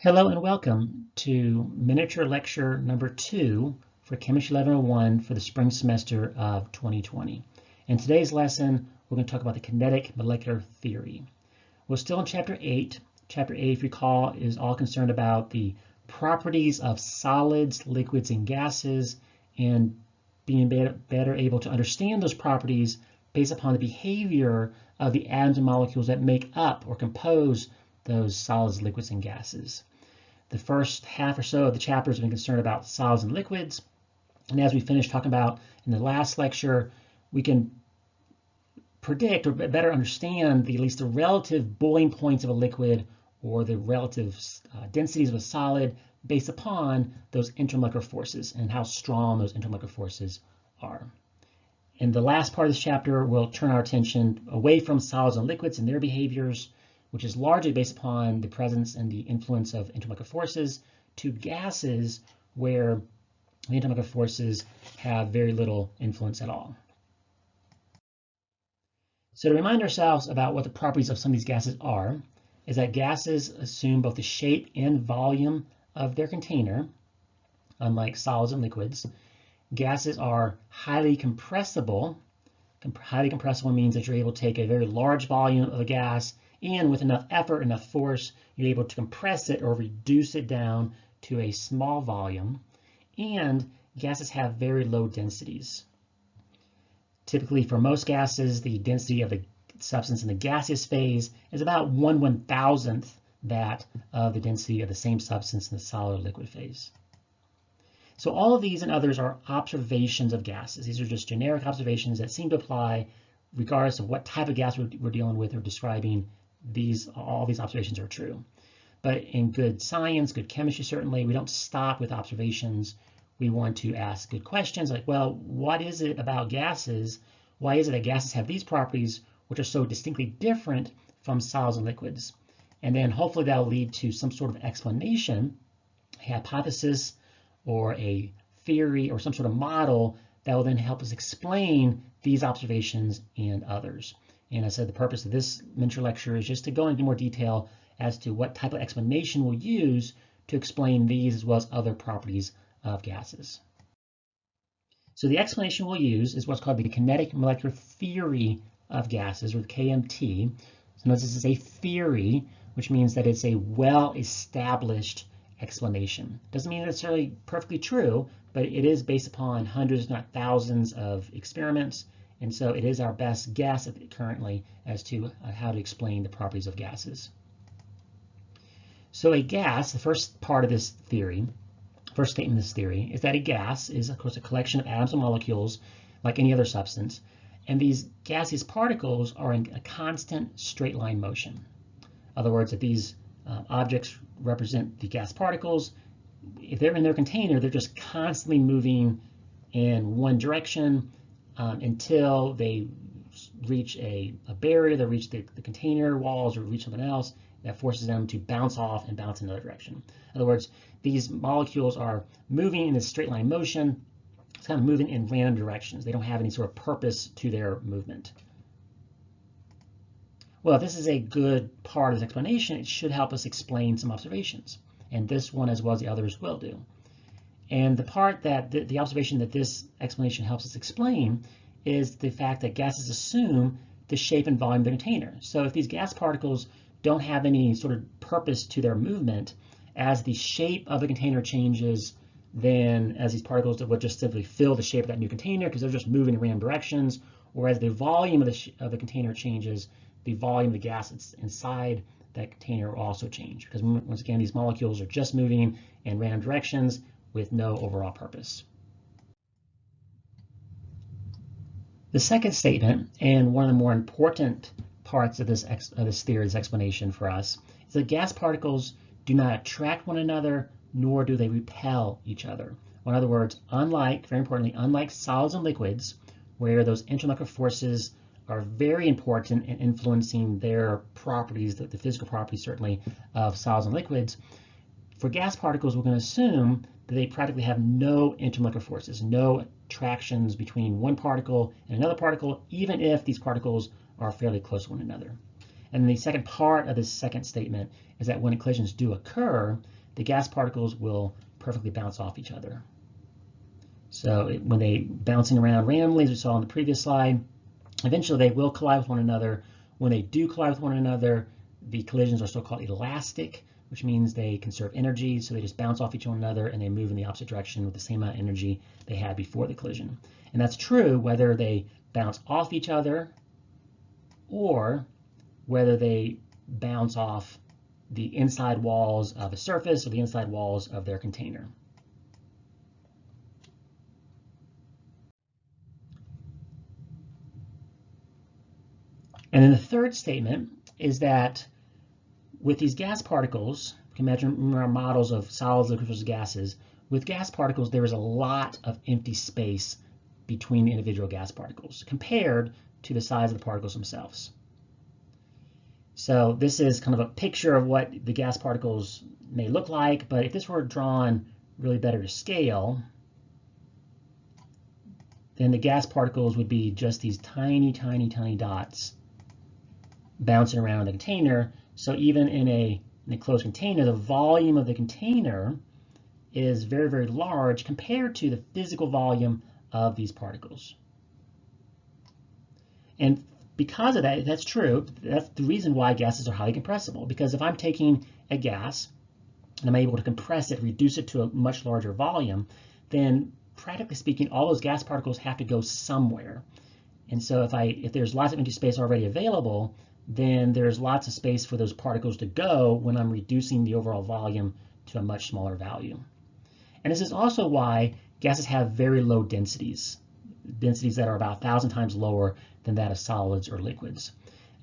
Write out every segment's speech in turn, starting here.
Hello and welcome to miniature lecture number 2 for Chemistry 1101 for the spring semester of 2020. In today's lesson, we're going to talk about the kinetic molecular theory. We're still in Chapter 8. Chapter 8, if you recall, is all concerned about the properties of solids, liquids, and gases, and being better able to understand those properties based upon the behavior of the atoms and molecules that make up or compose those solids, liquids, and gases. The first half or so of the chapter has been concerned about solids and liquids. And as we finished talking about in the last lecture, we can predict or better understand at least the relative boiling points of a liquid or the relative densities of a solid based upon those intermolecular forces and how strong those intermolecular forces are. In the last part of this chapter, we'll turn our attention away from solids and liquids and their behaviors, which is largely based upon the presence and the influence of intermolecular forces, to gases where the intermolecular forces have very little influence at all. So to remind ourselves about what the properties of some of these gases are, is that gases assume both the shape and volume of their container, unlike solids and liquids. Gases are highly compressible. Highly compressible means that you're able to take a very large volume of a gas and with enough effort, enough force, you're able to compress it or reduce it down to a small volume. And gases have very low densities. Typically, for most gases, the density of the substance in the gaseous phase is about 1/1000th that of the density of the same substance in the solid or liquid phase. So all of these and others are observations of gases. These are just generic observations that seem to apply regardless of what type of gas we're dealing with or describing. All these observations are true. But in good science, good chemistry, certainly, we don't stop with observations. We want to ask good questions like, well, what is it about gases? Why is it that gases have these properties which are so distinctly different from solids and liquids? And then hopefully that'll lead to some sort of explanation, a hypothesis, or a theory, or some sort of model that will then help us explain these observations and others. And I said the purpose of this miniature lecture is just to go into more detail as to what type of explanation we'll use to explain these as well as other properties of gases. So the explanation we'll use is what's called the kinetic molecular theory of gases, or the KMT. So notice this is a theory, which means that it's a well-established explanation. Doesn't mean necessarily perfectly true, but it is based upon hundreds, if not thousands, of experiments. And so it is our best guess currently as to how to explain the properties of gases. So a gas, the first part of this theory, first statement of this theory, is that a gas is, of course, a collection of atoms and molecules like any other substance. And these gaseous particles are in a constant straight line motion. In other words, that these objects represent the gas particles. If they're in their container, they're just constantly moving in one direction until they reach a barrier, they reach the container walls or reach something else that forces them to bounce off and bounce in another direction. In other words, these molecules are moving in this straight line motion. It's kind of moving in random directions. They don't have any sort of purpose to their movement. Well, if this is a good part of this explanation, it should help us explain some observations. And this one, as well as the others, will do. And the part that the observation that this explanation helps us explain is the fact that gases assume the shape and volume of the container. So if these gas particles don't have any sort of purpose to their movement, as the shape of the container changes, then as these particles would just simply fill the shape of that new container because they're just moving in random directions, or as the volume of the container changes, the volume of the gas inside that container will also change, because once again, these molecules are just moving in random directions with no overall purpose. The second statement, and one of the more important parts of this theory, this explanation for us, is that gas particles do not attract one another, nor do they repel each other. Or in other words, very importantly, unlike solids and liquids, where those intermolecular forces are very important in influencing their properties, the physical properties certainly of solids and liquids, for gas particles, we're going to assume that they practically have no intermolecular forces, no attractions between one particle and another particle, even if these particles are fairly close to one another. And the second part of this second statement is that when collisions do occur, the gas particles will perfectly bounce off each other. So when they bouncing around randomly, as we saw on the previous slide, eventually they will collide with one another. When they do collide with one another, the collisions are still called elastic, which means they conserve energy. So they just bounce off each another and they move in the opposite direction with the same amount of energy they had before the collision. And that's true whether they bounce off each other or whether they bounce off the inside walls of a surface or the inside walls of their container. And then the third statement is that with these gas particles, you can imagine our models of solids, liquids, versus gases. With gas particles, there is a lot of empty space between the individual gas particles compared to the size of the particles themselves. So this is kind of a picture of what the gas particles may look like, but if this were drawn really better to scale, then the gas particles would be just these tiny, tiny, tiny dots bouncing around the container. So even in a closed container, the volume of the container is very, very large compared to the physical volume of these particles. And because of that, that's true. That's the reason why gases are highly compressible. Because if I'm taking a gas and I'm able to compress it, reduce it to a much larger volume, then practically speaking, all those gas particles have to go somewhere. And so if there's lots of empty space already available, then there's lots of space for those particles to go when I'm reducing the overall volume to a much smaller value. And this is also why gases have very low densities that are about 1,000 times lower than that of solids or liquids.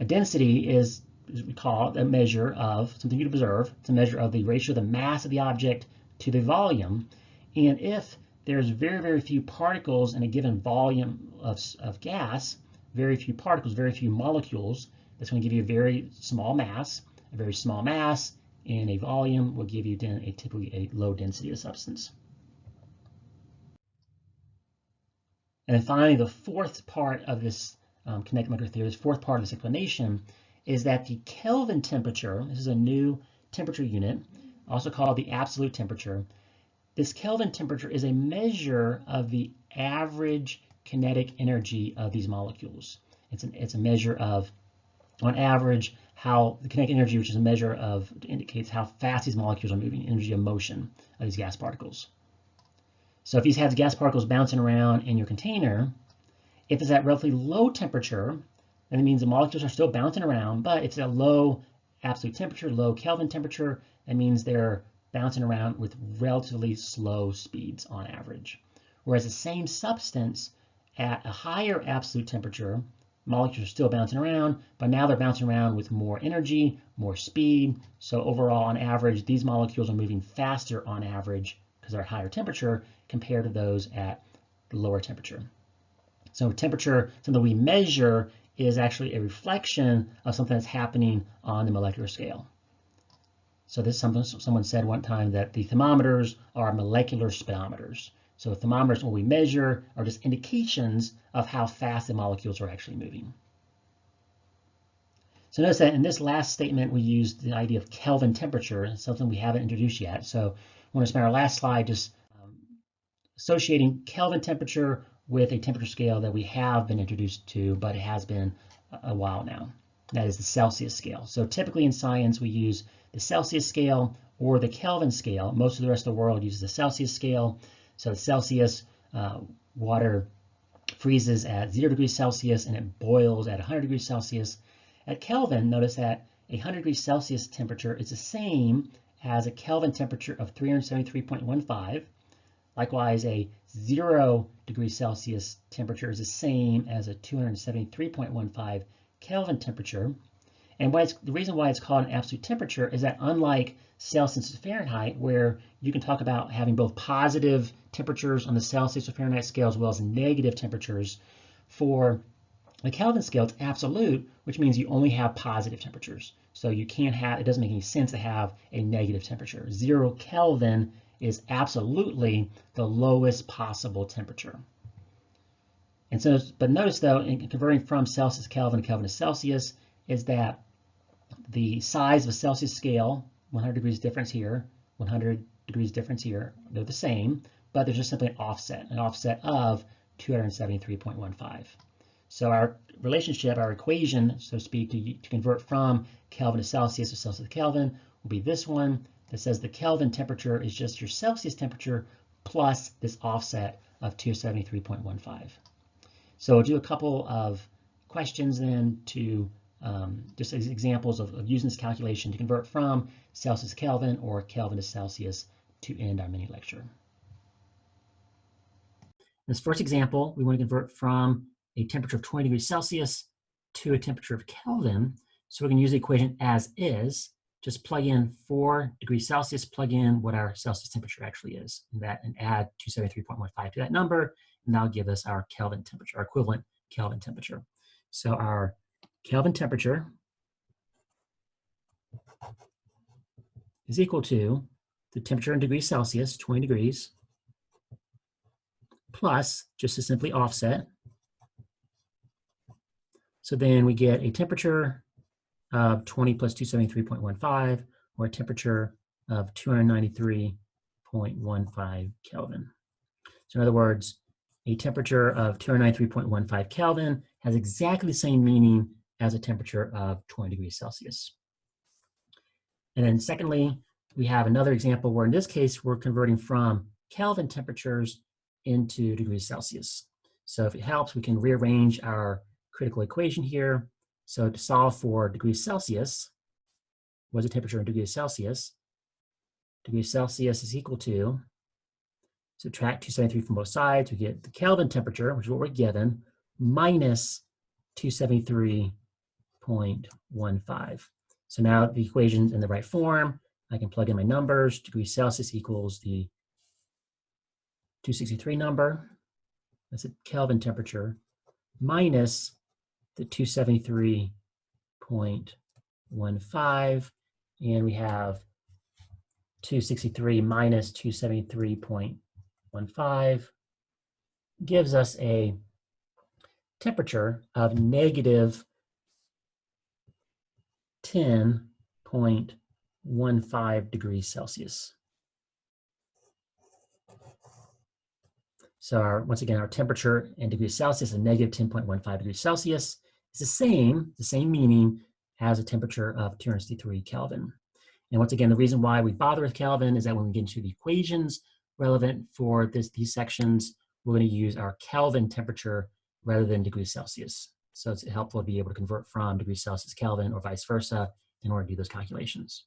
A density is, as we call it, a measure of something you'd observe. It's a measure of the ratio of the mass of the object to the volume. And if there's very, very few particles in a given volume of gas, very few particles, very few molecules, that's going to give you a very small mass. A very small mass in a volume will give you then typically a low density of substance. And then finally, the fourth part of this kinetic molecular theory, this fourth part of this explanation, is that the Kelvin temperature, this is a new temperature unit, also called the absolute temperature. This Kelvin temperature is a measure of the average kinetic energy of these molecules. It's a measure of, on average, how the kinetic energy, which is a measure of, indicates how fast these molecules are moving, energy of motion of these gas particles. So if you have gas particles bouncing around in your container, if it's at relatively low temperature, then it means the molecules are still bouncing around, but if it's at low absolute temperature, low Kelvin temperature, that means they're bouncing around with relatively slow speeds on average. Whereas the same substance at a higher absolute temperature, molecules are still bouncing around, but now they're bouncing around with more energy, more speed. So overall, on average, these molecules are moving faster on average because they're at higher temperature compared to those at lower temperature. So temperature, something we measure, is actually a reflection of something that's happening on the molecular scale. So this is something someone said one time, that the thermometers are molecular speedometers. So thermometers, what we measure, are just indications of how fast the molecules are actually moving. So notice that in this last statement, we used the idea of Kelvin temperature, something we haven't introduced yet. So I want to spend our last slide just associating Kelvin temperature with a temperature scale that we have been introduced to, but it has been a while now. That is the Celsius scale. So typically in science, we use the Celsius scale or the Kelvin scale. Most of the rest of the world uses the Celsius scale. So Celsius, water freezes at 0 degrees Celsius and it boils at 100 degrees Celsius. At Kelvin, notice that a 100 degrees Celsius temperature is the same as a Kelvin temperature of 373.15. Likewise, a 0 degrees Celsius temperature is the same as a 273.15 Kelvin temperature. And the reason why it's called an absolute temperature is that unlike Celsius and Fahrenheit, where you can talk about having both positive temperatures on the Celsius or Fahrenheit scale as well as negative temperatures, for the Kelvin scale, it's absolute, which means you only have positive temperatures. So you can't have, it doesn't make any sense to have a negative temperature. 0 Kelvin is absolutely the lowest possible temperature. And so, but notice though, in converting from Celsius to Kelvin to Celsius, is that the size of a Celsius scale, 100 degrees difference here, 100 degrees difference here, they're the same, but there's just simply an offset of 273.15. So our relationship, our equation, so to speak, to convert from Kelvin to Celsius or Celsius to Kelvin will be this one that says the Kelvin temperature is just your Celsius temperature plus this offset of 273.15. So we'll do a couple of questions then to just as examples of using this calculation to convert from Celsius to Kelvin or Kelvin to Celsius to end our mini lecture. In this first example, we want to convert from a temperature of 20 degrees Celsius to a temperature of Kelvin. So we can use the equation as is, just plug in 4 degrees Celsius, plug in what our Celsius temperature actually is, and add 273.15 to that number, and that'll give us our Kelvin temperature, our equivalent Kelvin temperature. So our Kelvin temperature is equal to the temperature in degrees Celsius, 20 degrees, plus, just to simply offset. So then we get a temperature of 20 plus 273.15, or a temperature of 293.15 Kelvin. So in other words, a temperature of 293.15 Kelvin has exactly the same meaning as a temperature of 20 degrees Celsius. And then secondly, we have another example where in this case, we're converting from Kelvin temperatures into degrees Celsius. So if it helps, we can rearrange our critical equation here. So to solve for degrees Celsius, what's the temperature in degrees Celsius? Degrees Celsius is equal to, subtract 273 from both sides, we get the Kelvin temperature, which is what we're given, minus 273.15. So now the equation's in the right form. I can plug in my numbers. Degrees Celsius equals the 263 number. That's a Kelvin temperature, minus the 273.15. And we have 263 minus 273.15 gives us a temperature of negative 10.15 degrees Celsius. So once again, our temperature in degrees Celsius is negative 10.15 degrees Celsius. It's the same meaning as a temperature of 263 Kelvin. And once again, the reason why we bother with Kelvin is that when we get into the equations relevant for these sections, we're going to use our Kelvin temperature rather than degrees Celsius. So it's helpful to be able to convert from degrees Celsius to Kelvin or vice versa in order to do those calculations.